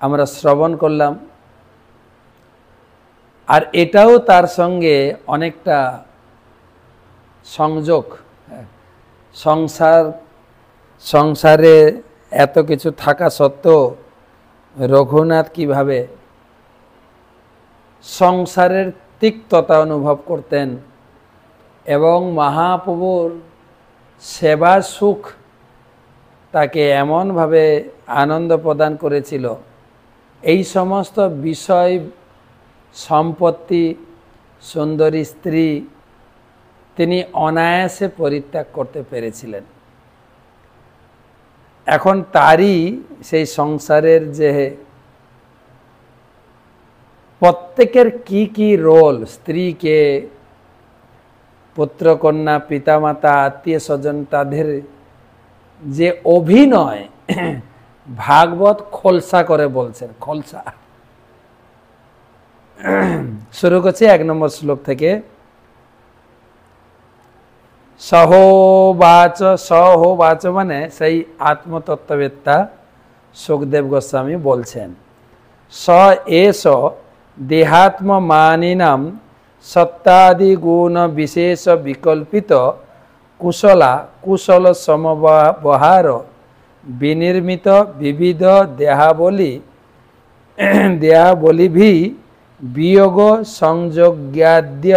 আমরা শ্রবণ করলাম। আর এটাও তার সঙ্গে অনেকটা সংযোগ। সংসারে এত কিছু থাকা সত্ত্বেও রঘুনাথ কিভাবে সংসারের তিক্ততা অনুভব করতেন এবং মহাপ্রভুর সেবা সুখ তাকে এমনভাবে আনন্দ প্রদান করেছিল, এই সমস্ত বিষয়, সম্পত্তি, সুন্দরী স্ত্রী তিনি অনায়াসে পরিত্যাগ করতে পেরেছিলেন। এখন তারই সেই সংসারের যে প্রত্যেকের কি কি রোল, স্ত্রীকে, পুত্রকন্যা, পিতামাতা, আত্মীয় স্বজন, তাদের যে অভিনয় ভাগবত খোলসা করে বলছেন। খোলসা শুরু করছি 1 নম্বর শ্লোক থেকে। সহোবাচ মানে সেই আত্মতত্ত্ববেত্তা সুখদেব গোস্বামী বলছেন, স এষ দেহাত্মমানিনাম সত্তাদি গুণ বিশেষ বিকল্পিত কুশল সমবহার বিনির্মিত বিবিধ দেহাবলিভি বিয়োগ সংযোগ্যাদ্য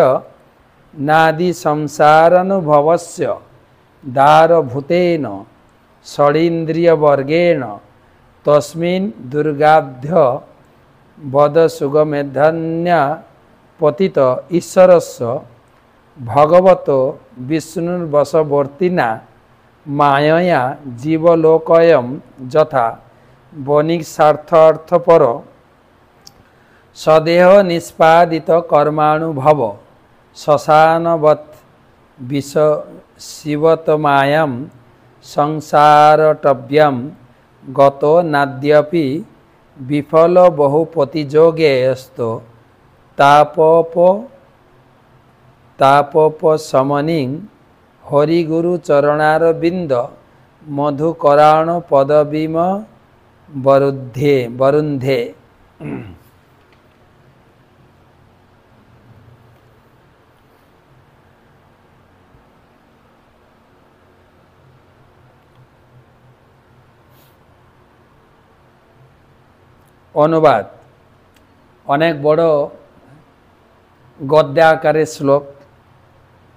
নাদি সংসারানুভবস্য দারভূতেন ষড়ীন্দ্রিয়বর্গেণ তস্মিন দুর্গাব্ধ বদ সুগমেধন্য পতিত ঈশ্বরস্য ভগবত বিষ্ণুর্বশবর্তিনা মায়য়া জীবলোকয়ম যথা বণিক স্বার্থার্থপর সদেহ নিষ্পাদিত কর্মানুভব শ্মশানবৎ শিবতমায়াম সংসারটব্যাম গত নাদ্যপি বিফল বহুপতিযোগেস্ত তাপোপশমনিং হরিগুরু চরণারবিন্দ মধুকরাণ পদবীম বরুন্ধে। অনুবাদ অনেক বড় গদ্য আকারে শ্লোক।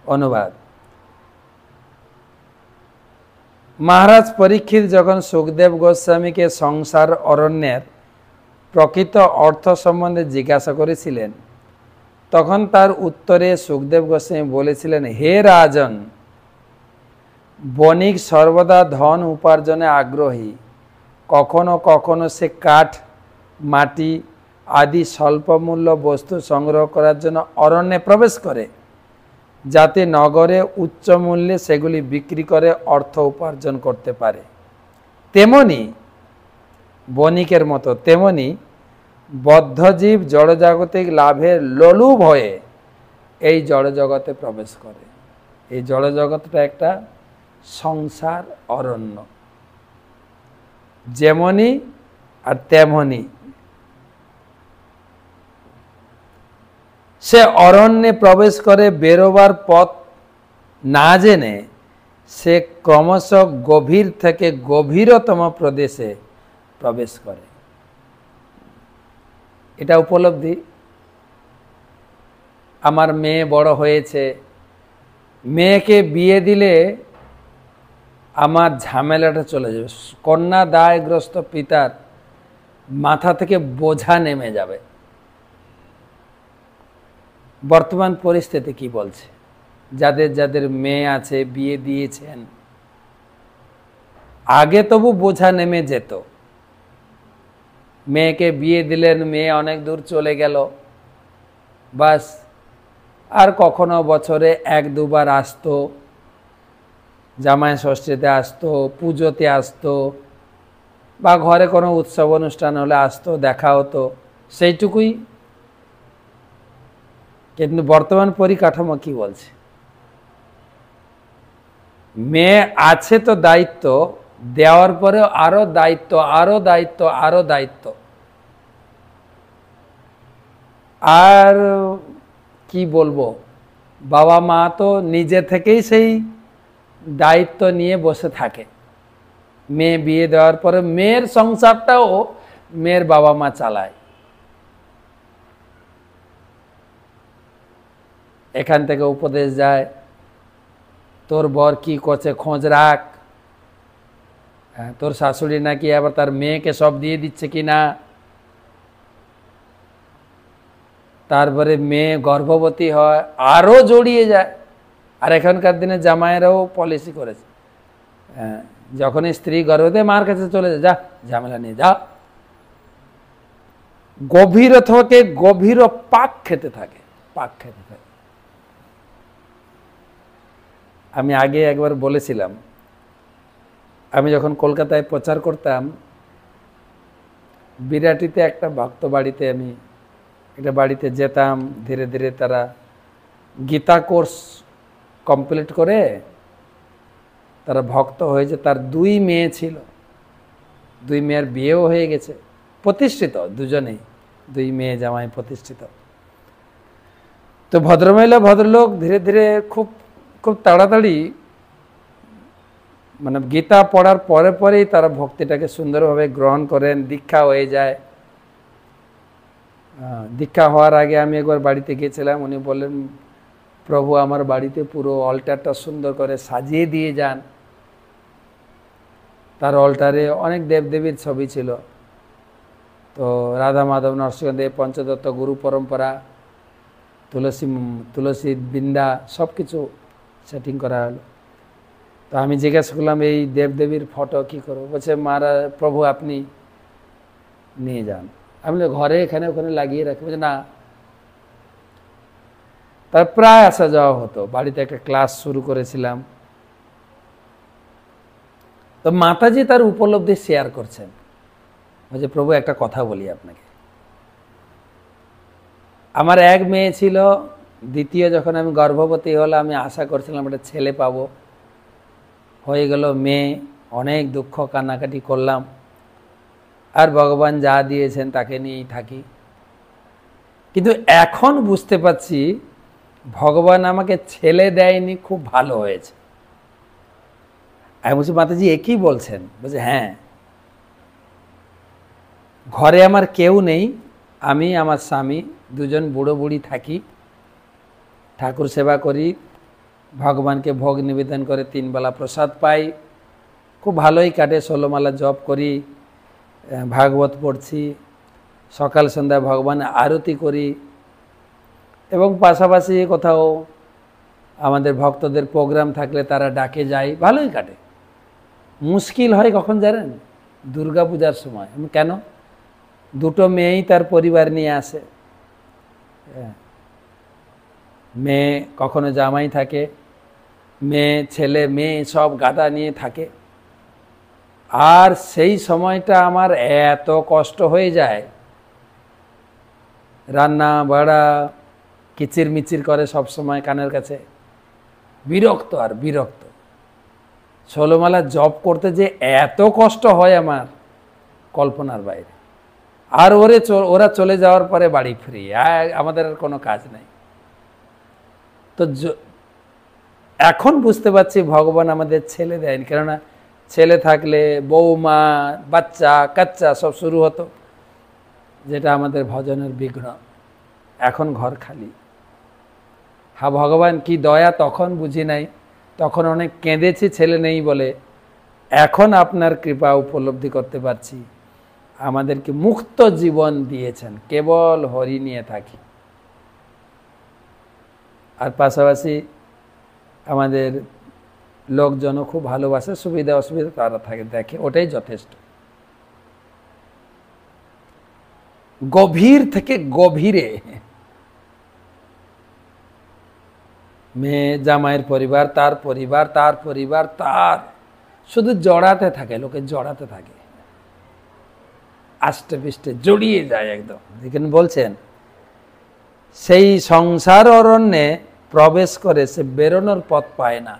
অনুবাদ, মহারাজ পরীক্ষিত যখন সুখদেব গোস্বামীকে সংসার অরণ্যের প্রকৃত অর্থ সম্বন্ধে জিজ্ঞাসা করেছিলেন, তখন তার উত্তরে সুখদেব গোস্বামী বলেছিলেন, হে রাজন, বণিক সর্বদা ধন উপার্জনে আগ্রহী। কখনো কখনো সে কাঠ, মাটি আদি স্বল্পমূল্য বস্তু সংগ্রহ করার জন্য অরণ্যে প্রবেশ করে, যাতে নগরে উচ্চ মূল্যে সেগুলি বিক্রি করে অর্থ উপার্জন করতে পারে। তেমনি বণিকের মতো তেমনি বদ্ধজীব জড়জাগতিক লাভের লোলুপ হয়ে এই জড়জগতে প্রবেশ করে। এই জড়জগৎটা একটা সংসার অরণ্য, যেমনি আর তেমনি। সে অরণ্যে প্রবেশ করে বেরোবার পথ না জেনে সে ক্রমশ গভীর থেকে গভীরতম প্রদেশে প্রবেশ করে। এটা উপলব্ধি। আমার মেয়ে বড় হয়েছে, মেয়েকে বিয়ে দিলে আমার ঝামেলাটা চলে যাবে, কন্যা দায়গ্রস্ত পিতার মাথা থেকে বোঝা নেমে যাবে। বর্তমান পরিস্থিতি কি বলছে? যাদের যাদের মেয়ে আছে, বিয়ে দিয়েছেন, আগে তবু বোঝা নেমে যেত। মেয়েকে বিয়ে দিলেন, মেয়ে অনেক দূর চলে গেল, বাস। আর কখনো বছরে 1-2 বার আসতো, জামাই ষষ্ঠীতে আসতো, পুজোতে আসতো, বা ঘরে কোনো উৎসব অনুষ্ঠান হলে আসতো, দেখা হতো, সেইটুকুই। কিন্তু বর্তমান পরিকাঠামো কি বলছে? মেয়ে আছে তো দায়িত্ব, দেওয়ার পরেও আরো দায়িত্ব, আরো দায়িত্ব, আরো দায়িত্ব। আর কি বলবো, বাবা মা তো নিজে থেকেই সেই দায়িত্ব নিয়ে বসে থাকে। মেয়ে বিয়ে দেওয়ার পরে মেয়ের সংসারটাও মেয়ের বাবা মা চালায়। এখান থেকে উপদেশ যায়, তোর বর কি করছে খোঁজ রাখ, তোর শাশুড়ি নাকি আবার তার মেয়েকে সব দিয়ে দিচ্ছে কিনা, তারপরে মেয়ে গর্ভবতী হয়, আরও জড়িয়ে যায়। আর এখনকার দিনে জামাইয়েরাও পলিসি করেছে, যখনই স্ত্রী গর্ভবতী মার কাছে চলে যায়, যা ঝামেলা নিয়ে যা। গভীর থেকে গভীর পাক খেতে থাকে, পাক খেতে থাকে। আমি আগে একবার বলেছিলাম, আমি যখন কলকাতায় প্রচার করতাম, বিরাটিতে একটা ভক্ত বাড়িতে আমি একটা বাড়িতে যেতাম। ধীরে ধীরে তারা গীতা কোর্স কমপ্লিট করে তারা ভক্ত হয়েছে। তার 2 মেয়ে ছিল, 2 মেয়ের বিয়েও হয়ে গেছে, প্রতিষ্ঠিত দুজনেই, 2 মেয়ে জামাই প্রতিষ্ঠিত। তো ভদ্রমহিলা ভদ্রলোক ধীরে ধীরে খুব খুব তাড়াতাড়ি, মানে গীতা পড়ার পরে পরেই তারা ভক্তিটাকে সুন্দরভাবে গ্রহণ করেন, দীক্ষা হয়ে যায়। দীক্ষা হওয়ার আগে আমি একবার বাড়িতে গিয়েছিলাম, উনি বললেন, প্রভু আমার বাড়িতে পুরো অল্টারটা সুন্দর করে সাজিয়ে দিয়ে যান। তার অল্টারে অনেক দেবদেবীর ছবি ছিল। তো রাধা মাধব, নরসিংহদেব, পঞ্চদত্ত, গুরু পরম্পরা, তুলসী বৃন্দা সব কিছু সেটিং করা হলো। তো আমি জিজ্ঞাসা করলাম, এই দেবদেবীর ফটো কী করবো? বলছে, মারা প্রভু আপনি নিয়ে যান। আমি ঘরে এখানে ওখানে লাগিয়ে রাখি। বলছে না। তার প্রায় আসা যাওয়া হতো। বাড়িতে একটা ক্লাস শুরু করেছিলাম। তো মাতাজি তার উপলব্ধি শেয়ার করছেন। বলছে, প্রভু একটা কথা বলি আপনাকে, আমার 1 মেয়ে ছিল, দ্বিতীয় যখন আমি গর্ভবতী হলাম, আমি আশা করছিলাম একটা ছেলে পাবো, হয়ে গেল মেয়ে। অনেক দুঃখ কান্নাকাটি করলাম, আর ভগবান যা দিয়েছেন তাকে নিয়েই থাকি। কিন্তু এখন বুঝতে পারছি ভগবান আমাকে ছেলে দেয়নি, খুব ভালো হয়েছে। আমি বলছি, মাতাজি এ কি বলছেন? বলছে, হ্যাঁ, ঘরে আমার কেউ নেই, আমি আমার স্বামী দুজন বুড়ো বুড়ি থাকি, ঠাকুর সেবা করি, ভগবানকে ভোগ নিবেদন করে 3 বেলা প্রসাদ পাই, খুব ভালোই কাটে। 16 মালা জপ করি, ভাগবত পড়ছি, সকাল সন্ধ্যা ভগবানের আরতি করি, এবং পাশাপাশি কোথাও আমাদের ভক্তদের প্রোগ্রাম থাকলে তারা ডাকে যাই, ভালোই কাটে। মুশকিল হয় কখন জানেন? দুর্গা পূজার সময়। কেন? 2টো মেয়েই তার পরিবার নিয়ে আসে। মেয়ে কখনো জামাই থাকে, মেয়ে ছেলে মেয়ে সব গাদা নিয়ে থাকে। আর সেই সময়টা আমার এত কষ্ট হয়ে যায়, রান্না বাড়া কিচির মিচির করে সব সময় কানের কাছে, বিরক্ত আর বিরক্ত। 16 মালা জপ করতে যে এত কষ্ট হয় আমার, কল্পনার বাইরে। আর ওরা চলে যাওয়ার পরে বাড়ি ফিরি, আমাদের আর কোনো কাজ নেই। তো এখন বুঝতে পারছি ভগবান আমাদের ছেলে দেয়নি, কেননা ছেলে থাকলে বৌমা বাচ্চা কাচ্চা সব শুরু হতো, যেটা আমাদের ভজনের বিঘ্ন। এখন ঘর খালি। হ্যাঁ, ভগবান কি দয়া তখন বুঝি নাই, তখন অনেক কেঁদেছি ছেলে নেই বলে। এখন আপনার কৃপা উপলব্ধি করতে পারছি, আমাদেরকে মুক্ত জীবন দিয়েছেন, কেবল হরি নিয়ে থাকি। আর পাশাপাশি আমাদের লোকজনও খুব ভালোবাসে, সুবিধা অসুবিধা তারা থাকে, দেখে, ওটাই যথেষ্ট। গভীর থেকে গভীরে মেয়ে জামাইয়ের পরিবার, তার পরিবার, তার পরিবার, তার শুধু জড়াতে থাকে, লোকে জড়াতে থাকে, আষ্টে পৃষ্ঠে জড়িয়ে যায় একদম। দেখেন বলছেন, সেই সংসার অরণ্যে প্রবেশ করে সে বেরোনোর পথ পায় না,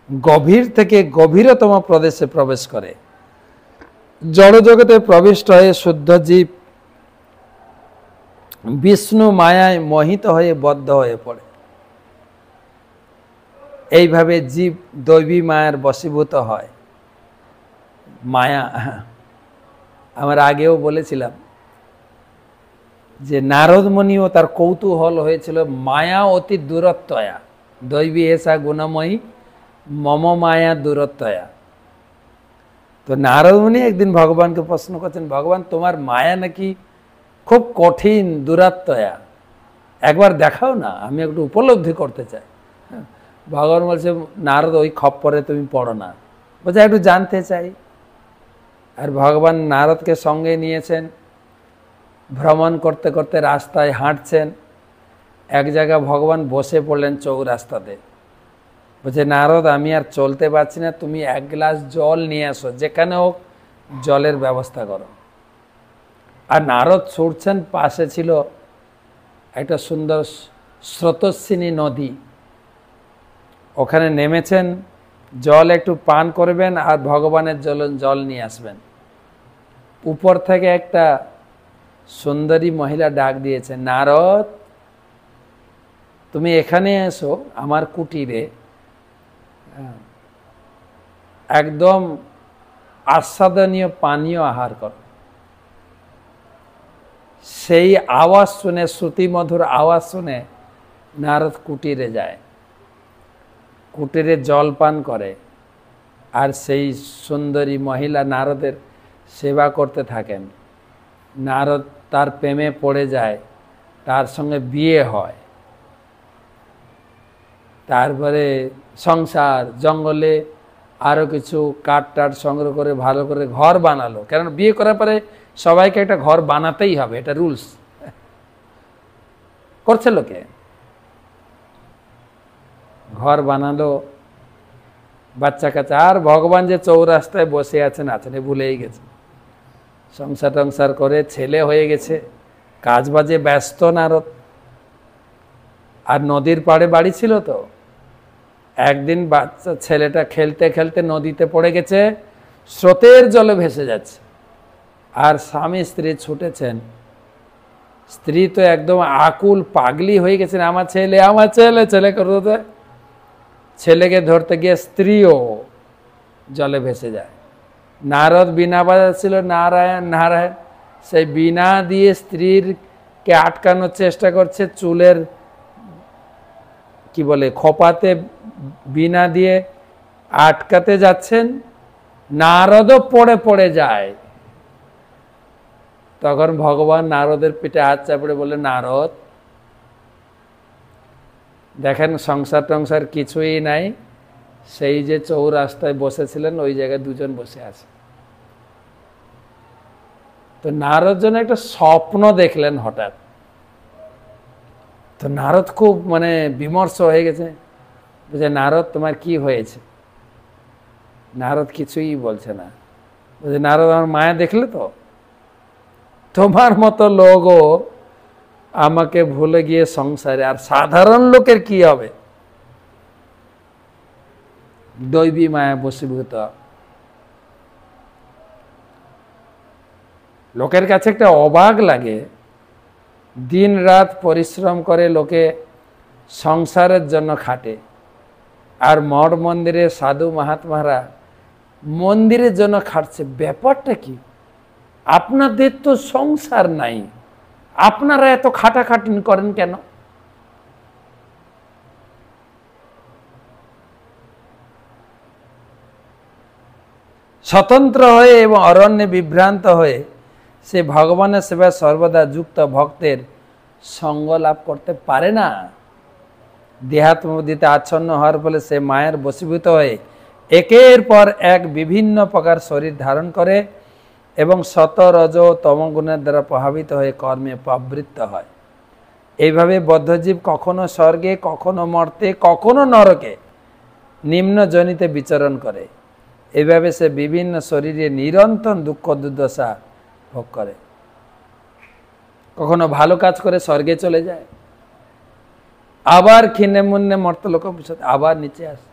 গভীর থেকে গভীরতম প্রদেশে প্রবেশ করে, জড়জগতে প্রবিষ্ট হয়ে শুদ্ধ জীব বিষ্ণু মায়ায় মোহিত হয়ে বদ্ধ হয়ে পড়ে। এইভাবে জীব দৈবী মায়ার বশীভূত হয়। মায়া, আমার আগেও বলেছিলাম যে নারদ মুনিও তার কৌতূহল হয়েছিল মায়া অতি দূরত্বয়া, দৈবী এসা গুণময়ী মম মায়া দূরত্বয়া। তো নারদ মুনি একদিন ভগবানকে প্রশ্ন করছেন, ভগবান তোমার মায়া নাকি খুব কঠিন দূরত্বয়া, একবার দেখাও না, আমি একটু উপলব্ধি করতে চাই। ভগবান বলছে, নারদ ওই খপ্পরে তুমি পড়ো না, বলছে একটু জানতে চাই। আর ভগবান নারদকে সঙ্গে নিয়েছেন, ভ্রমণ করতে করতে রাস্তায় হাঁটছেন, এক জায়গায় ভগবান বসে পড়লেন চৌরাস্তাতে। বলছে, নারদ আমি আর চলতে পারছি না, তুমি এক গ্লাস জল নিয়ে আসো, যেখানে হোক জলের ব্যবস্থা করো। আর নারদ ছুটছেন, পাশে ছিল একটা সুন্দর স্রোতস্বিনী নদী, ওখানে নেমেছেন, জল একটু পান করবেন আর ভগবানের জল নিয়ে আসবেন। উপর থেকে একটা সুন্দরী মহিলা ডাক দিয়েছে, নারদ তুমি এখানে এসো আমার কুটিরে, একদম আস্বাদনীয় পানীয় আহার করো। সেই আওয়াজ শুনে, শ্রুতিমধুর আওয়াজ শুনে নারদ কুটিরে যায়, কুটিরে জল পান করে, আর সেই সুন্দরী মহিলা নারদের সেবা করতে থাকেন। নারদ তার প্রেমে পড়ে যায়, তার সঙ্গে বিয়ে হয়। তারপরে সংসার, জঙ্গলে আরও কিছু কাঠ টাঠ সংগ্রহ করে ভালো করে ঘর বানালো, কারণ বিয়ে করার পরে সবাইকে একটা ঘর বানাতেই হবে, এটা রুলস। করছে লোকে, ঘর বানালো, বাচ্চা কাচ্চা। আর ভগবান যে চৌরাস্তায় বসে আছেন ভুলেই গেছে, সংসার টংসার করে ছেলে হয়ে গেছে, কাজ বাজে ব্যস্ত নারদ। আর নদীর পাড়ে বাড়ি ছিল তো, একদিন বাচ্চা ছেলেটা খেলতে খেলতে নদীতে পড়ে গেছে, স্রোতের জলে ভেসে যাচ্ছে। আর স্বামী স্ত্রী ছুটেছেন, স্ত্রী তো একদম আকুল পাগলি হয়ে গেছেন, আমার ছেলে আমার ছেলে, ছেলে করতে, ছেলেকে ধরতে গিয়ে স্ত্রীও জলে ভেসে যায়। নারদ বীণা বাজাচ্ছিল, নারায়ণ নারায়ণ, সেই বীণা দিয়ে স্ত্রীরকে আটকানোর চেষ্টা করছে, চুলের কি বলে খোপাতে বীণা দিয়ে আটকাতে যাচ্ছেন, নারদও পড়ে পড়ে যায়। তখন ভগবান নারদের পিঠে হাত চাপড়ে বলে, নারদ দেখেন সংসার টংসার কিছুই নাই, সেই যে চৌরাস্তায় বসেছিলেন ওই জায়গায় দুজন বসে আছে। তো নারদ যেন একটা স্বপ্ন দেখলেন হঠাৎ। তো নারদ খুব বিমর্ষ হয়ে গেছে, বলছে নারদ তোমার কি হয়েছে? নারদ কিছুই বলছে না। বলছে, নারদ আমার মায়া দেখলে তো, তোমার মতো লোকও আমাকে ভুলে গিয়ে সংসারে, আর সাধারণ লোকের কি হবে? দৈবী মায়া বশীভূত। লোকের কাছে একটা অবাক লাগে, দিন রাত পরিশ্রম করে লোকে সংসারের জন্য খাটে, আর মঠ মন্দিরে সাধু মহাত্মারা মন্দিরের জন্য খাটছে। ব্যাপারটা কি? আপনাদের তো সংসার নাই, আপনারা এত খাটাখাটনি করেন কেন? স্বতন্ত্র হয়ে এবং অরণ্যে বিভ্রান্ত হয়ে সে ভগবানের সেবায় সর্বদা যুক্ত ভক্তের সঙ্গ লাভ করতে পারে না। দেহাত্মবুদ্ধিতে আচ্ছন্ন হওয়ার ফলে সে মায়ের বশীভূত হয়ে একের পর এক বিভিন্ন প্রকার শরীর ধারণ করে এবং সত রজ তমগুণের দ্বারা প্রভাবিত হয়ে কর্মে প্রবৃত্ত হয়। এইভাবে বদ্ধজীব কখনো স্বর্গে, কখনো মর্তে, কখনো নরকে নিম্ন যোনিতে বিচরণ করে। এইভাবে সে বিভিন্ন শরীরে নিরন্তর দুঃখ দুর্দশা ভোগ করে। কখনো ভালো কাজ করে স্বর্গে চলে যায়, আবার ক্ষীণে মুন্নে মর্তলোক আবার নিচে আসে,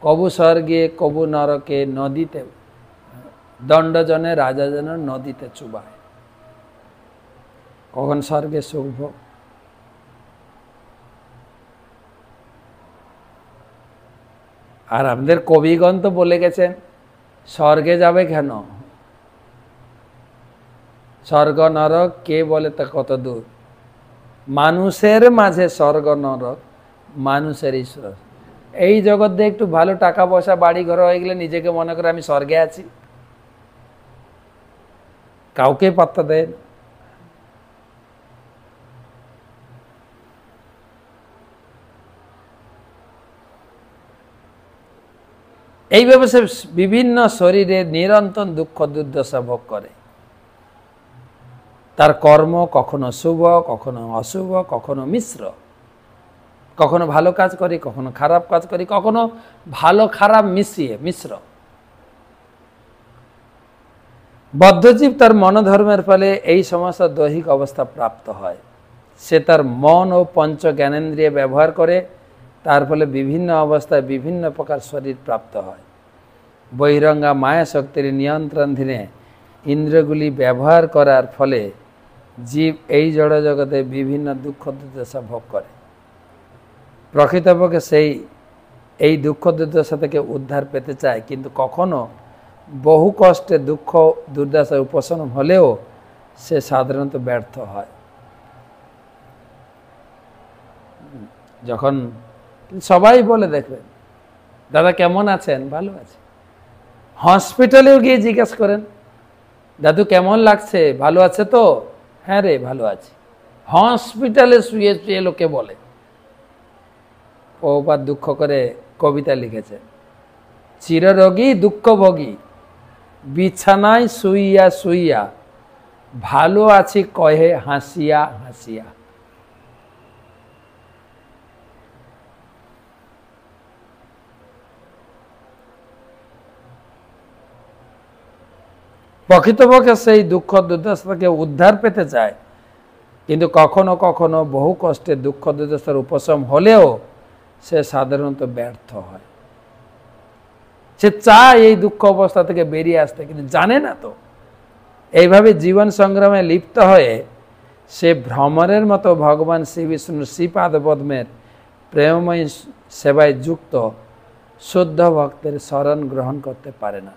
কবু স্বর্গে কবু নরকে, নদীতে দণ্ডজনে রাজা যেন নদীতে চুবায়। কখন স্বর্গে সুখ ভোগ। আর আমাদের কবিগণ তো বলে গেছেন স্বর্গে যাবে কেন, স্বর্গ নরক কে বলে তা কত দূর, মানুষের মাঝে স্বর্গ নরক মানুষের ঈশ্বর। এই জগৎ দিয়ে একটু ভালো টাকা পয়সা বাড়ি ঘর হয়ে গেলে নিজেকে মনে করে আমি স্বর্গে আছি, কাউকে পাত্তা দেয় না। এইভাবে সে বিভিন্ন শরীরে নিরন্তর দুঃখ দুর্দশা ভোগ করে। তার কর্ম কখনো শুভ কখনো অশুভ কখনো মিশ্র, কখনো ভালো কাজ করি কখনো খারাপ কাজ করি, কখনো ভালো খারাপ মিশিয়ে মিশ্র। বদ্ধজীব তার মনোধর্মের ফলে এই সমস্ত দৈহিক অবস্থা প্রাপ্ত হয়। সে তার মন ও পঞ্চ জ্ঞানেন্দ্রিয় ব্যবহার করে, তার ফলে বিভিন্ন অবস্থায় বিভিন্ন প্রকার শরীর প্রাপ্ত হয়। বহিরঙ্গা মায়া শক্তির নিয়ন্ত্রণাধীনে ইন্দ্রিয়গুলি ব্যবহার করার ফলে জীব এই জড় জগতে বিভিন্ন দুঃখ দুর্দশা ভোগ করে। প্রকৃতপক্ষে এই দুঃখ দুর্দশা থেকে উদ্ধার পেতে চায়, কিন্তু কখনো বহু কষ্টে দুঃখ দুর্দশা উপশম হলেও সে সাধারণত ব্যর্থ হয়। যখন সবাই বলে দেখবেন দাদা কেমন আছেন, ভালো আছে। হসপিটালেও গিয়ে জিজ্ঞেস করেন দাদু কেমন লাগছে, ভালো আছে তো, হ্যাঁ রে ভালো আছি। হসপিটালে শুয়ে শুয়ে লোকে বলে। প্রভুপাদ দুঃখ করে কবিতা লিখেছে, চিররোগী দুঃখভোগী বিছানায় শুইয়া শুইয়া ভালো আছি কহে হাসিয়া হাসিয়া। প্রকৃতপক্ষে সেই দুঃখ দুর্দশা থেকে উদ্ধার পেতে চায়, কিন্তু কখনো কখনো বহু কষ্টে দুঃখ দুর্দশার উপশম হলেও সে সাধারণত ব্যর্থ হয়। সে চায় এই দুঃখ অবস্থা থেকে বেরিয়ে আসতে, কিন্তু জানে না তো। এইভাবে জীবন সংগ্রামে লিপ্ত হয়ে সে ভ্রমরের মতো ভগবান শ্রী বিষ্ণুর শ্রীপাদ পদ্মের প্রেমময় সেবায় যুক্ত শুদ্ধ ভক্তের শরণ গ্রহণ করতে পারে না।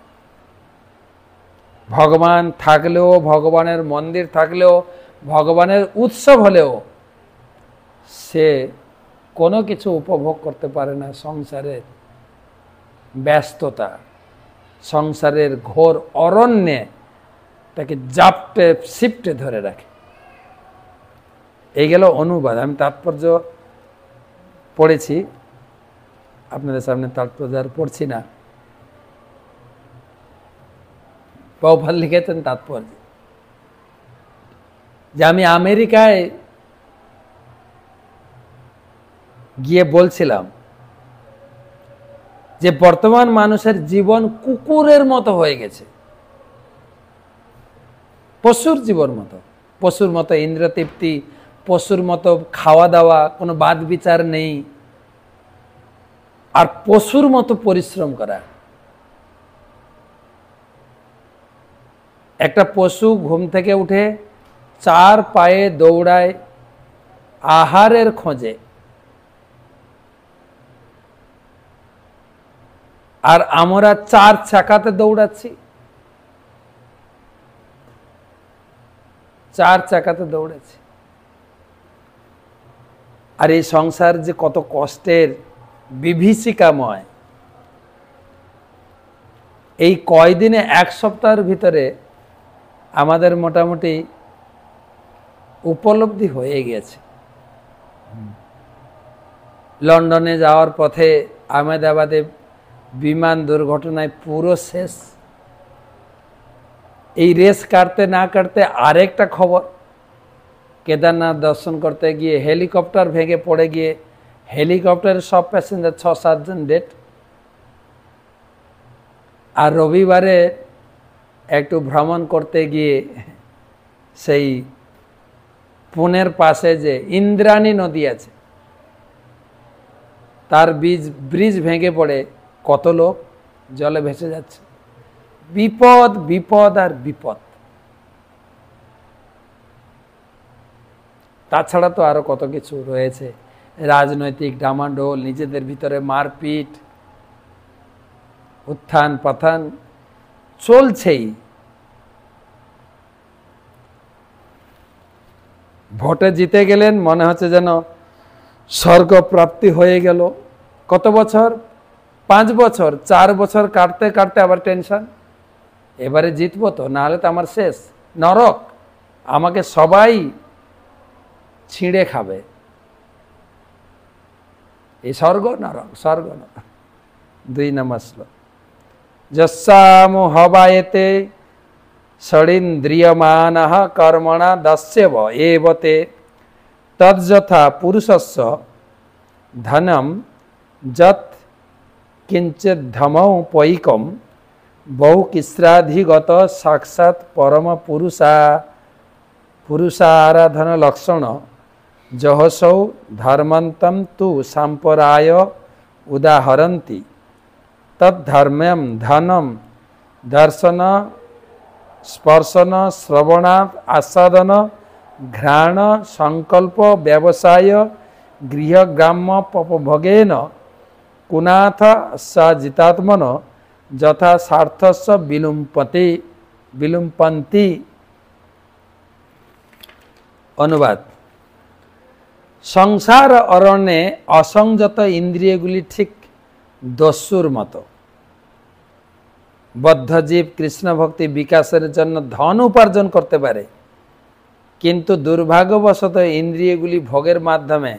ভগবান থাকলেও, ভগবানের মন্দির থাকলেও, ভগবানের উৎসব হলেও সে কোনো কিছু উপভোগ করতে পারে না। সংসারের ব্যস্ততা, সংসারের ঘোর অরণ্যে তাকে জাপটে শিপটে ধরে রাখে। এই গেল অনুবাদ। আমি তাৎপর্য পড়েছি, আপনাদের সামনে তাৎপর্য আর পড়ছি না। প্রভুপাদ লিখেছেন তাৎপর্য যে আমি আমেরিকায় গিয়ে বলছিলাম যে বর্তমান মানুষের জীবন কুকুরের মতো হয়ে গেছে, পশুর জীবন মতো, পশুর মতো ইন্দ্রিয় তৃপ্তি, পশুর মতো খাওয়া দাওয়া, কোনো বাদ বিচার নেই, আর পশুর মতো পরিশ্রম করা। একটা পশু ঘুম থেকে উঠে 4 পায়ে দৌড়ায় আহারের খোঁজে, আর আমরা 4 চাকাতে দৌড়াচ্ছি, 4 চাকাতে দৌড়াচ্ছি। আর এই সংসার যে কত কষ্টের, বিভীষিকাময়। এই কয়দিনে 1 সপ্তাহের ভিতরে আমাদের মোটামুটি উপলব্ধি হয়ে গেছে। লন্ডনে যাওয়ার পথে আহমেদাবাদে বিমান দুর্ঘটনায় পুরো শেষ। এই রেস কাটতে না কাটতে আরেকটা খবর, কেদারনাথ দর্শন করতে গিয়ে হেলিকপ্টার ভেঙে পড়ে গিয়ে হেলিকপ্টারের সব প্যাসেঞ্জার 6-7 জন ডেড। আর রবিবারে একটু ভ্রমণ করতে গিয়ে সেই পুনের পাশে যে ইন্দ্রাণী নদী আছে তার ব্রিজ ভেঙে পড়ে কত লোক জলে ভেসে যাচ্ছে। বিপদ বিপদ আর বিপদ। তাছাড়া তো আরও কত কিছু রয়েছে, রাজনৈতিক ডামাডোল, নিজেদের ভিতরে মারপিট, উত্থান পতন চলছেই। ভোটে জিতে গেলেন, মনে হচ্ছে যেন স্বর্গ প্রাপ্তি হয়ে গেল। কত বছর? 5 বছর, 4 বছর কাটতে কাটতে আবার টেনশন, এবারে জিতবো তো, না হলে তো আমার শেষ, নরক, আমাকে সবাই ছিঁড়ে খাবে। এই স্বর্গ নরক, স্বর্গ নরক। 2 নম্বর শ্লোক, যস্যামু হবায়েতে ষড়িন্দ্রিয়মানঃ কর্মণা দস্যব এবতে তজ্যথা পুরুষস্য ধনম যৎ কিঞ্চিৎ ধমৌ পৈকম বহুকিস্রাধিগত সাক্ষাৎ পরম পুরুষারাধন লক্ষণ জহসৌ ধর্মন্তম তু সাম্পরায় উদাহরন্তি তদ্ধর্ম্যম ধনম দর্শন স্পর্শন শ্রবণাৎ আস্বাদন ঘ্রাণ সংকল্প ব্যবসায় গৃহগ্রাম্য পপভোগেন কুনাথ সজিতাত্মন যথা স্বার্থস্য বিলুম্পন্তি। অনুবাদ, সংসার অরণ্যে অসংযত ইন্দ্রিয়গুলি ঠিক দস্যুর মতো। বদ্ধজীব কৃষ্ণ ভক্তি বিকাশের জন্য ধন উপার্জন করতে পারে, কিন্তু দুর্ভাগ্যবশত ইন্দ্রিয়গুলি ভোগের মাধ্যমে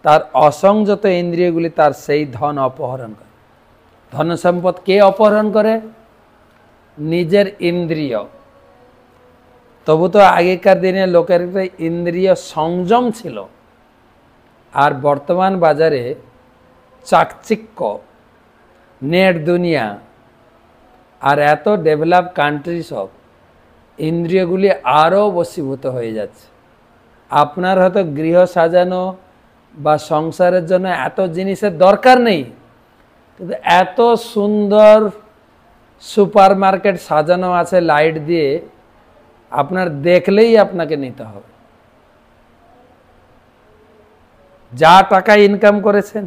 তার অসংযত ইন্দ্রিয়গুলি তার সেই ধন অপহরণ করে। ধন সম্পদ কে অপহরণ করে? নিজের ইন্দ্রিয়। তবু তো আগেকার দিনে লোকের ইন্দ্রিয় সংযম ছিল, আর বর্তমান বাজারে চাকচিক্য, নেট দুনিয়া আর এত ডেভেলপ কান্ট্রি সব, ইন্দ্রিয়গুলি আরও বশীভূত হয়ে যাচ্ছে। আপনার হয়তো গৃহ সাজানো বা সংসারের জন্য এত জিনিসের দরকার নেই, কিন্তু এত সুন্দর সুপার মার্কেট সাজানো আছে লাইট দিয়ে, আপনার দেখলেই আপনাকে নিতে হবে। যা টাকা ইনকাম করেছেন,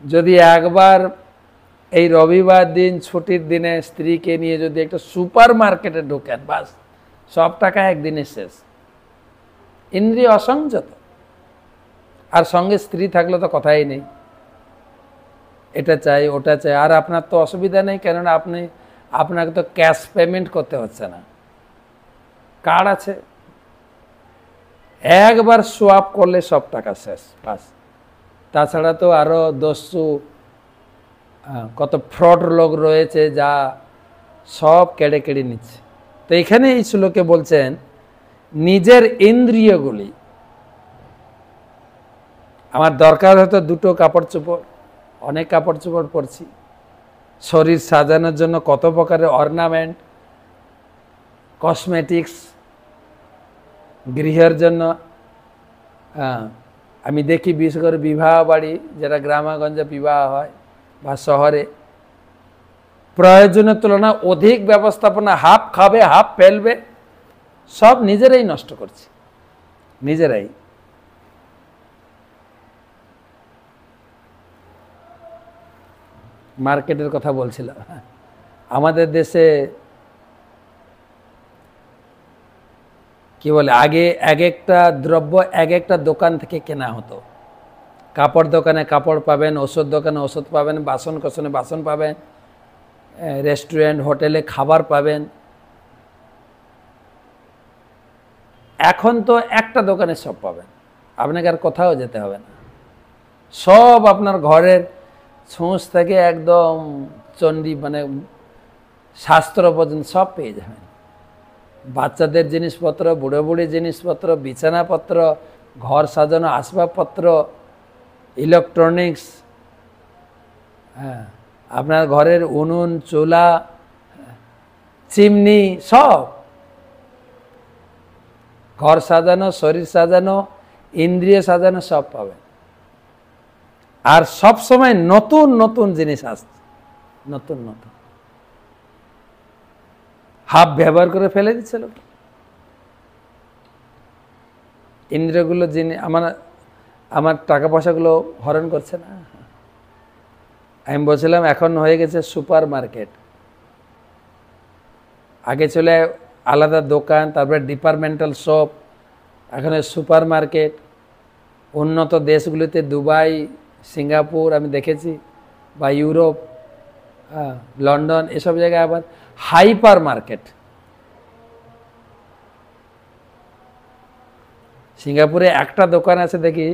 যদি একবার এই রবিবার দিন ছুটির দিনে স্ত্রীকে নিয়ে যদি একটা সুপার মার্কেটে ঢোকেন, বাস সব টাকা একদিনে শেষ। ইন্দ্রিয় অসংযত, আর সঙ্গে স্ত্রী থাকলে তো কথাই নেই, এটা চাই ওটা চাই। আর আপনার তো অসুবিধা নেই, কেননা আপনাকে তো ক্যাশ পেমেন্ট করতে হচ্ছে না, কার্ড আছে, একবার সোয়াপ করলে সব টাকা শেষ, বাস। তাছাড়া তো আরও দস্যু কত ফ্রড লোক রয়েছে, যা সব কেড়ে কেড়ে নিচ্ছে। তো এখানে এই শ্লোকে বলছেন নিজের ইন্দ্রিয়গুলি, আমার দরকার হয়তো 2টো কাপড় চোপড়, অনেক কাপড় চোপড় পরছি, শরীর সাজানোর জন্য কত প্রকারের অর্নামেন্ট, কসমেটিক্স, গৃহের জন্য। আমি দেখি বিশেষ করে বিবাহ বাড়ি, যেটা গ্রামাগঞ্জে বিবাহ হয় বা শহরে, প্রয়োজনের তুলনায় অধিক ব্যবস্থাপনা, হাফ খাবে হাফ ফেলবে, সব নিজেরাই নষ্ট করছে, নিজেরাই। মার্কেটের কথা বলছিলাম, আমাদের দেশে কি বলে, আগে এক একটা দ্রব্য এক একটা দোকান থেকে কেনা হতো। কাপড় দোকানে কাপড় পাবেন, ওষুধ দোকানে ওষুধ পাবেন, বাসন কোসনে বাসন পাবেন, রেস্টুরেন্ট হোটেলে খাবার পাবেন। এখন তো একটা দোকানে সব পাবেন, আপনাকে আর কোথাও যেতে হবে না, সব আপনার ঘরের ছুঁচ থেকে একদম চণ্ডী মানে শাস্ত্র পর্যন্ত সব পেয়ে যাবেন। বাচ্চাদের জিনিসপত্র, বুড়ো বুড়ি জিনিসপত্র, বিছানাপত্র, ঘর সাজানো আসবাবপত্র, ইলেকট্রনিক্স, আপনার ঘরের উনুন, চুলা, চিমনি, সব ঘর সাজানো, শরীর সাজানো, ইন্দ্রিয় সাজানো, সব পাবেন। আর সব সময় নতুন নতুন জিনিস আসছে, নতুন নতুন। হাফ ব্যবহার করে ফেলে দিচ্ছে লোক। ইন্দ্রিয়গুলো যিনি আমার আমার টাকা পয়সাগুলো হরণ করছে না। আমি বলছিলাম এখন হয়ে গেছে সুপার মার্কেট। আগে চলে আলাদা দোকান, তারপরে ডিপার্টমেন্টাল শপ, এখন সুপার মার্কেট। উন্নত দেশগুলিতে দুবাই, সিঙ্গাপুর আমি দেখেছি, বা ইউরোপ, লন্ডন, এসব জায়গায় আবার হাইপার মার্কেট। সিঙ্গাপুরে একটা দোকান আছে দেখি,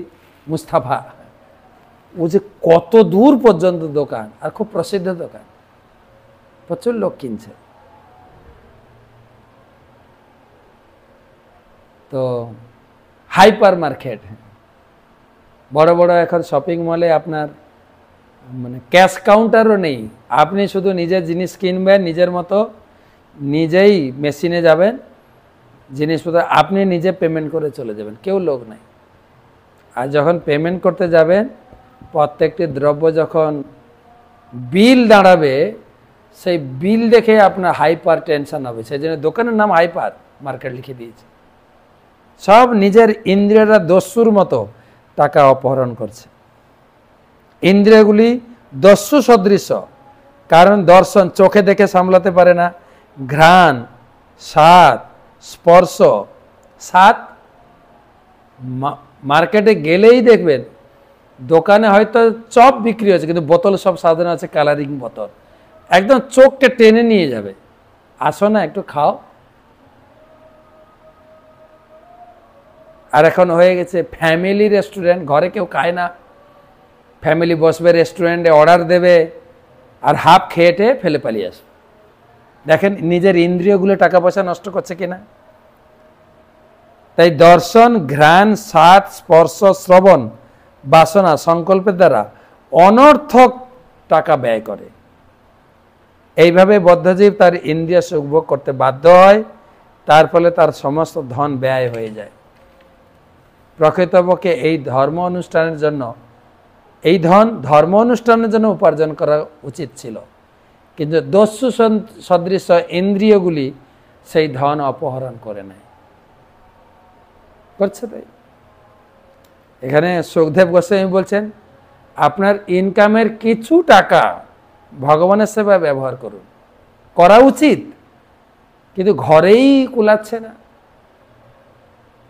মুস্তাফা, ও যে কত দূর পর্যন্ত দোকান, আর খুব প্রসিদ্ধ দোকান, প্রচুর লোক কিনছে। তো হাইপার মার্কেট, বড় বড় এখন শপিং মলে আপনার মানে ক্যাশ কাউন্টারও নেই। আপনি শুধু নিজের জিনিস কিনবেন, নিজের মতো নিজেই মেশিনে যাবেন, জিনিসপত্র আপনি নিজে পেমেন্ট করে চলে যাবেন, কেউ লোক নাই। আর যখন পেমেন্ট করতে যাবেন, প্রত্যেকটি দ্রব্য যখন বিল দাঁড়াবে, সেই বিল দেখে আপনার হাইপার টেনশন হবে। সেই জন্য দোকানের নাম হাইপার মার্কেট লিখে দিয়েছে। সব নিজের ইন্দ্রিয়রা দস্যুর মতো টাকা অপহরণ করছে। ইন্দ্রিয়গুলি দস্যু সদৃশ, কারণ দর্শন চোখে দেখে সামলাতে পারে না, ঘ্রাণ, স্বাদ, স্পর্শ, স্বাদ মার্কেটে গেলেই দেখবেন দোকানে হয়তো চপ বিক্রি হচ্ছে, কিন্তু বোতল সব সাজানো আছে, কালারিং বোতল, একদম চোখকে টেনে নিয়ে যাবে, আসো না একটু খাও। আর এখন হয়ে গেছে ফ্যামিলি রেস্টুরেন্ট, ঘরে কেউ খায় না, ফ্যামিলি বসবে রেস্টুরেন্টে, অর্ডার দেবে, আর হাফ খেয়েটে ফেলে পালিয়ে আসবে। দেখেন নিজের ইন্দ্রিয়গুলো টাকা পয়সা নষ্ট করছে কিনা। তাই দর্শন, ঘ্রাণ, স্বাদ, স্পর্শ, শ্রবণ, বাসনা, সংকল্পের দ্বারা অনর্থক টাকা ব্যয় করে। এইভাবে বদ্ধজীব তার ইন্দ্রিয় সুখভোগ করতে বাধ্য হয়, তার ফলে তার সমস্ত ধন ব্যয় হয়ে যায়। প্রকৃতপক্ষে এই ধর্ম অনুষ্ঠানের জন্য, এই ধন ধর্ম অনুষ্ঠানের জন্য উপার্জন করা উচিত ছিল, কিন্তু দস্যু সদৃশ ইন্দ্রিয়গুলি সেই ধন অপহরণ করে নেয়, করছে। তাই এখানে সুখদেব গোস্বামী বলছেন, আপনার ইনকামের কিছু টাকা ভগবানের সেবায় ব্যবহার করুন, করা উচিত, কিন্তু ঘরেই কুলাচ্ছে না,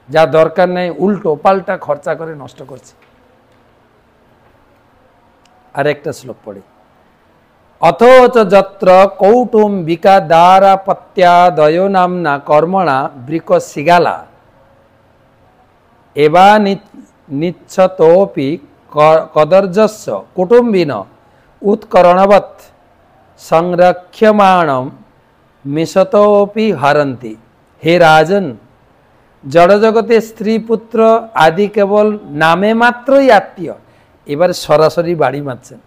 যা দরকার নেই উল্টো পাল্টা খরচা করে নষ্ট করছে। আরেকটা শ্লোক পড়ি, অথচ যত্র কৌটুম্বিকা দ্বারাপত্যাদয় নামনা কর্মণা বৃক সিগালা এবা নিচ্ছতোপি কদর্যস্য কুটুম্বিন উৎকরণবৎ সংরক্ষ্যমাণম মিশতোপি হরন্তি। হে রাজন, জড়জগতে স্ত্রী পুত্র আদি কেবল নামে মাত্রই আত্মীয়। এবার সরাসরি বাড়ি মারছেন,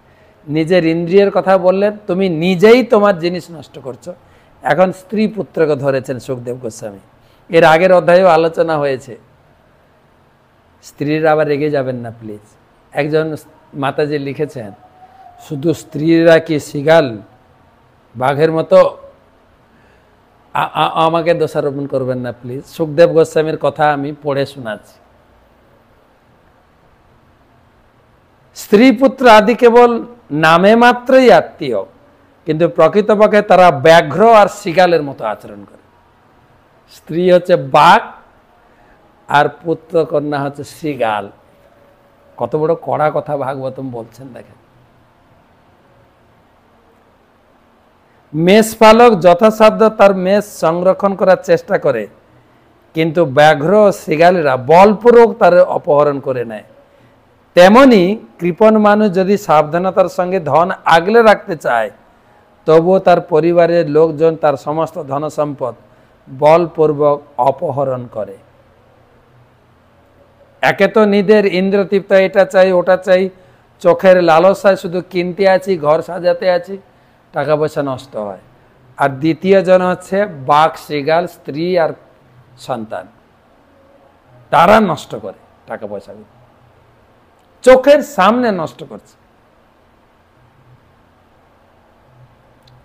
নিজের ইন্দ্রিয়ের কথা বললেন, তুমি নিজেই তোমার জিনিস নষ্ট করছো। এখন স্ত্রী পুত্রকে ধরেছেন সুখদেব গোস্বামী। এর আগের অধ্যায়েও আলোচনা হয়েছে, স্ত্রীরা আবার রেগে যাবেন না প্লিজ। একজন মাতাজি লিখেছেন, শুধু স্ত্রীরা কি শিগাল, বাঘের মতো, আমাকে দোষারোপণ করবেন না প্লিজ। সুখদেব গোস্বামীর কথা আমি পড়ে শোনাচ্ছি। স্ত্রী পুত্র আদি কেবল নামে মাত্রই আত্মীয়, কিন্তু প্রকৃতপক্ষে তারা ব্যাঘ্র আর শিগালের মতো আচরণ করে। স্ত্রী হচ্ছে বাঘ আর পুত্র কন্যা হচ্ছে শিগাল। কত বড় কড়া কথা ভাগবতম বলছেন দেখেন। মেষ পালক যথাসাধ্য তার মেষ সংরক্ষণ করার চেষ্টা করে, কিন্তু ব্যাঘ্র ও শিগালেরা বলপূর্বক তার অপহরণ করে নেয়। তেমনি কৃপণ মানুষ যদি সাবধানতার সঙ্গে ধন আগলে রাখতে চায়, তবুও তার পরিবারের লোকজন তার সমস্ত ধন সম্পদ বলপূর্বক অপহরণ করে। একে তো নিজের ইন্দ্রতৃপ্ত, এটা চাই ওটা চাই, চোখের লালসায় শুধু কিনতে আছি, ঘর সাজাতে আছি, টাকা পয়সা নষ্ট হয়। আর দ্বিতীয় জন হচ্ছে বাঘ, শিগাল, স্ত্রী আর সন্তান, তারা নষ্ট করে টাকা পয়সা, চোখের সামনে নষ্ট করছে,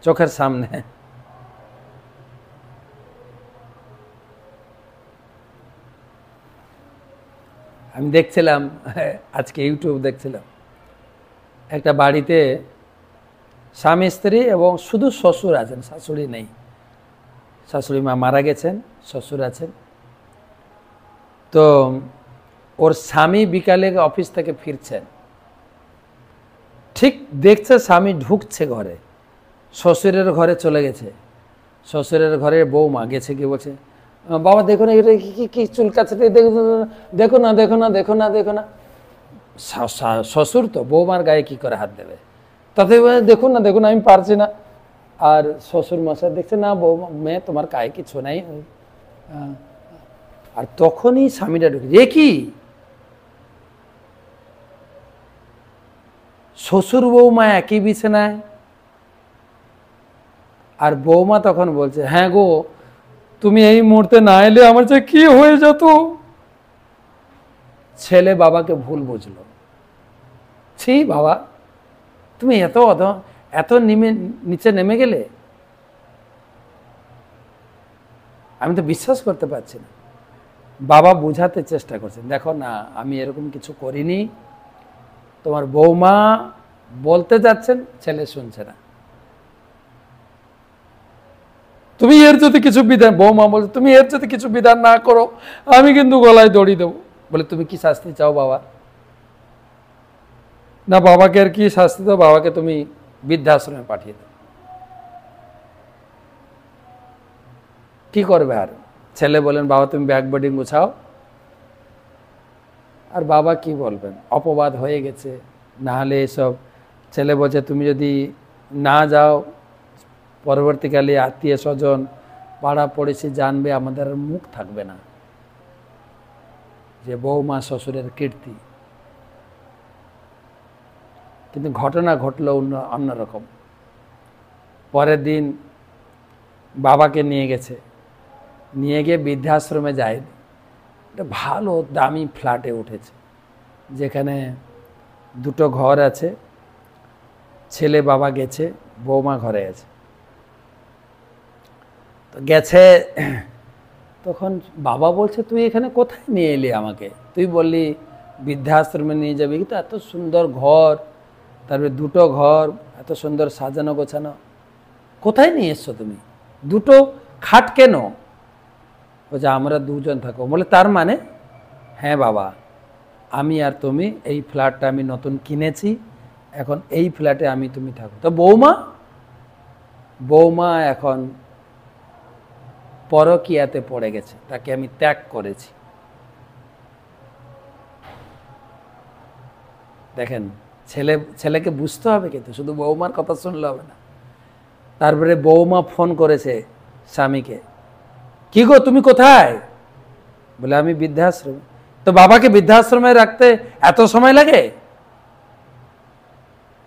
চোখের সামনে। আমি দেখছিলাম আজকে ইউটিউব দেখছিলাম, একটা বাড়িতে স্বামী স্ত্রী এবং শুধু শ্বশুর আছেন, শাশুড়ি নেই। শাশুড়ি মা মারা গেছেন, শ্বশুর আছেন। তো ওর স্বামী বিকালে অফিস থেকে ফিরছেন, ঠিক দেখছে স্বামী ঢুকছে ঘরে, শ্বশুরের ঘরে চলে গেছে। শ্বশুরের ঘরে বৌমা গেছে, কি বলছে, বাবা দেখো না এটা কি চুলকাচ্ছে, দেখো না দেখো না দেখো না দেখো না। শ্বশুর তো বৌমার গায়ে কি করে হাত দেবে, তাতে দেখুন না দেখুন আমি পারছি না। আর শ্বশুর মশাই দেখছে না বৌমা মেয়ে তোমার গায়ে কিছু নাই। আর তখনই স্বামীটা ঢুকে, এ কি শ্বশুর বৌমা একই বিছানায়। আর বৌমা তখন বলছে, হ্যাঁ গো তুমি এই মুহূর্তে না এলে আমার যে কি হয়ে যেত। ছেলে বাবাকে ভুল বুঝলো, ছি বাবা তুমি এত এত নিচে নেমে গেলে, আমি তো বিশ্বাস করতে পারছি না। বাবা বোঝাতে চেষ্টা করছেন, দেখো না আমি এরকম কিছু করিনি, তোমার বৌমা বলতে যাচ্ছেন, ছেলে শুনছে না। তুমি এর যদি কিছু বিধান, বৌমা বলছে তুমি এর যদি কিছু বিধান না করো আমি কিন্তু গলায় দড়ি দেবো। বলে তুমি কি শাস্তি চাও বাবা? না বাবাকে আর কি শাস্তি দাও, বাবাকে তুমি বৃদ্ধাশ্রমে পাঠিয়ে দাও। কি করবে আর? ছেলে বলেন বাবা তুমি ব্যাগ বোর্ডিং গুছাও। আর বাবা কি বলবেন, অপবাদ হয়ে গেছে, না হলে এসব। ছেলে বলছে তুমি যদি না যাও পরবর্তীকালে আত্মীয় স্বজন পাড়া পড়েছে জানবে, আমাদের মুখ থাকবে না যে বৌমা শ্বশুরের কীর্তি। কিন্তু ঘটনা ঘটলো অন্যরকম। পরের দিন বাবাকে নিয়ে গেছে, নিয়ে গিয়ে বৃদ্ধাশ্রমে যায়। একটা ভালো দামি ফ্ল্যাটে উঠেছে, যেখানে দুটো ঘর আছে। ছেলে বাবা গেছে, বৌমা ঘরে আছে। তো গেছে, তখন বাবা বলছে তুই এখানে কোথায় নিয়ে এলি আমাকে? তুই বললি বৃদ্ধাশ্রমে নিয়ে যাবি, কিন্তু এত সুন্দর ঘর, তারপরে দুটো ঘর, এত সুন্দর সাজানো গোছানো, কোথায় নিয়ে এসছো তুমি? দুটো খাট কেন? বলছে আমরা দুজন থাকো। বলে তার মানে? হ্যাঁ বাবা, আমি আর তুমি এই ফ্ল্যাটটা আমি নতুন কিনেছি, এখন এই ফ্ল্যাটে আমি তুমি থাকো। তো বৌমা? বৌমা এখন পরকীয়াতে পড়ে গেছে, তাকে আমি ত্যাগ করেছি। দেখেন, ছেলেকে বুঝতে হবে, কিন্তু শুধু বৌমার কথা শুনলে হবে না। তারপরে বৌমা ফোন করেছে স্বামীকে, কি গো তুমি কোথায়? বলে আমি বৃদ্ধাশ্রমে। তো বাবাকে বৃদ্ধাশ্রমে রাখতে এত সময় লাগে?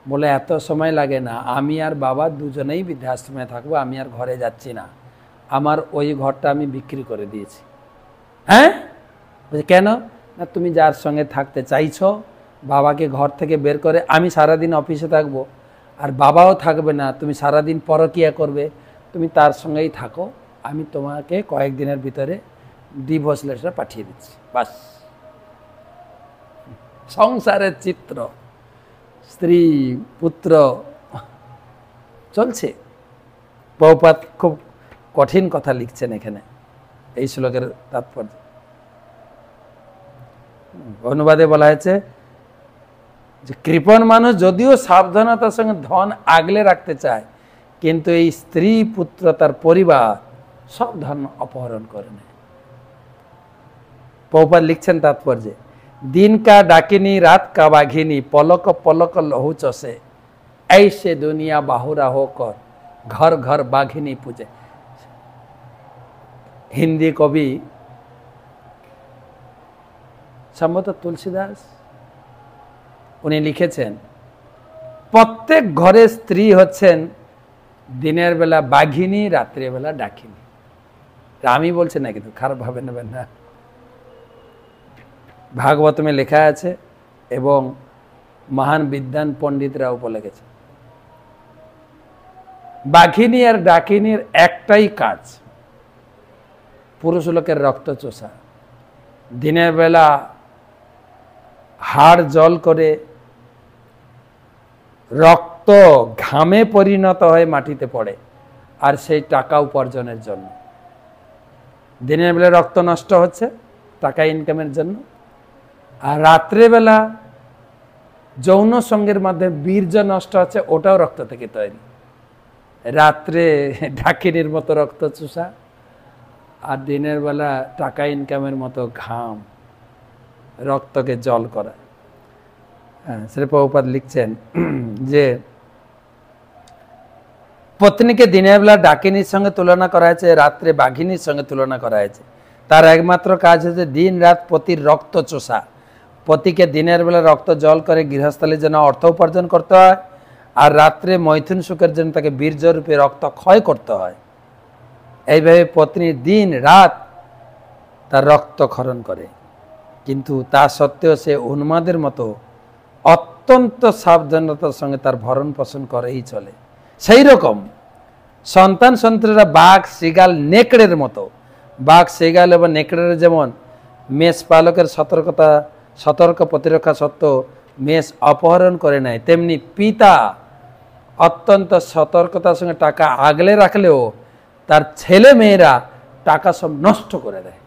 বলে এত সময় লাগে না, আমি আর বাবা দুজনেই বৃদ্ধাশ্রমে থাকবো, আমি আর ঘরে যাচ্ছি না, আমার ওই ঘরটা আমি বিক্রি করে দিয়েছি। হ্যাঁ? বলছে কেন? না তুমি যার সঙ্গে থাকতে চাইছো, বাবাকে ঘর থেকে বের করে আমি সারাদিন অফিসে থাকবো, আর বাবাও থাকবে না, তুমি সারাদিন পরকীয়া করবে, তুমি তার সঙ্গেই থাকো, আমি তোমাকে কয়েকদিনের ভিতরে ডিভোর্স লেটার পাঠিয়ে দিচ্ছি। বাস, সংসারের চিত্র, স্ত্রী পুত্র চলছে। প্রভুপাদ খুব কঠিন কথা লিখছেন এখানে এই শ্লোকের তাৎপর্য। অনুবাদে বলা হয়েছে যে কৃপণ মানুষ যদিও সাবধানতার সঙ্গে ধন আগলে রাখতে চায়, কিন্তু এই স্ত্রী পুত্র তার পরিবার সব ধন অপহরণ করে নেয়। প্রভুপাদ লিখছেন তাৎপর্যে, दिन का डाकिनी रात का बाघिनी पलक पलक लहू चसे ऐसे दुनिया बाहुरा होकर घर घर बाघिनी पूजे। हिंदी कवि সম্ভবত তুলসীদাস, উনি লিখেছেন প্রত্যেক ঘরে স্ত্রী হচ্ছেন দিনের বেলা বাঘিনী, রাত্রে বেলা ডাকিনী। আমি বলছি না, কিন্তু খারাপ ভাবে নেবেন না, ভাগবতমে লেখা আছে এবং মহান বিদ্বান পণ্ডিতরাও বলে গেছে। বাঘিনী আর ডাকিনীর একটাই কাজ, পুরুষ লোকের রক্ত চোষা। দিনের বেলা হাড় জল করে রক্ত ঘামে পরিণত হয়ে মাটিতে পড়ে, আর সেই টাকা উপার্জনের জন্য। দিনের বেলা রক্ত নষ্ট হচ্ছে টাকা ইনকামের জন্য, আর রাত্রেবেলা যৌন সঙ্গের মাধ্যমে বীর্য নষ্ট হচ্ছে, ওটাও রক্ত থেকে তৈরি। রাত্রে ডাকিনীর মতো রক্ত চুষা, আর দিনের বেলা টাকা ইনকামের মতো ঘাম রক্তকে জল করা। শ্রী প্রভুপাদ লিখছেন যে পত্নীকে দিনের বেলা ডাকিনীর সঙ্গে তুলনা করা হয়েছে, রাত্রে বাঘিনীর সঙ্গে তুলনা করা হয়েছে। তার একমাত্র কাজ হচ্ছে দিন রাত পতির রক্ত চোষা। পতিকে দিনের বেলা রক্ত জল করে গৃহস্থলীর জন্য অর্থ উপার্জন করতে হয়, আর রাত্রে মৈথুন সুখের জন্য তাকে বীর্যরূপে রক্ত ক্ষয় করতে হয়। এইভাবে পত্নী দিন রাত তার রক্ত ক্ষরণ করে, কিন্তু তা সত্ত্বেও সে উন্মাদের মতো অত্যন্ত সাবধানতার সঙ্গে তার ভরণ পোষণ করেই চলে। সেই রকম সন্তান সন্ততিরা বাঘ শিগাল নেকড়ের মতো। বাঘ শিগাল এবং নেকড়ের যেমন মেষ পালকের সতর্ক প্রতিরক্ষা সত্ত্বেও মেষ অপহরণ করে নেয়, তেমনি পিতা অত্যন্ত সতর্কতার সঙ্গে টাকা আগলে রাখলেও তার ছেলে মেয়েরা টাকা সব নষ্ট করে দেয়,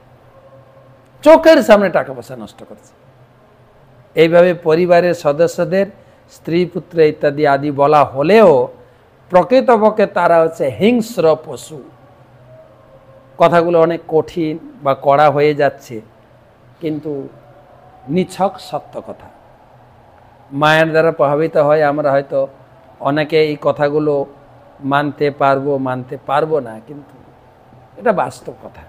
চোখের সামনে টাকা পয়সা নষ্ট করছে। এইভাবে পরিবারের সদস্যদের স্ত্রী পুত্র ইত্যাদি আদি বলা হলেও প্রকৃতপক্ষে তারা হচ্ছে হিংস্র পশু। কথাগুলো অনেক কঠিন বা কড়া হয়ে যাচ্ছে, কিন্তু নিছক সত্য কথা। মায়ের দ্বারা প্রভাবিত হয় আমরা হয়তো অনেকে এই কথাগুলো মানতে পারবো না, কিন্তু এটা বাস্তব কথা।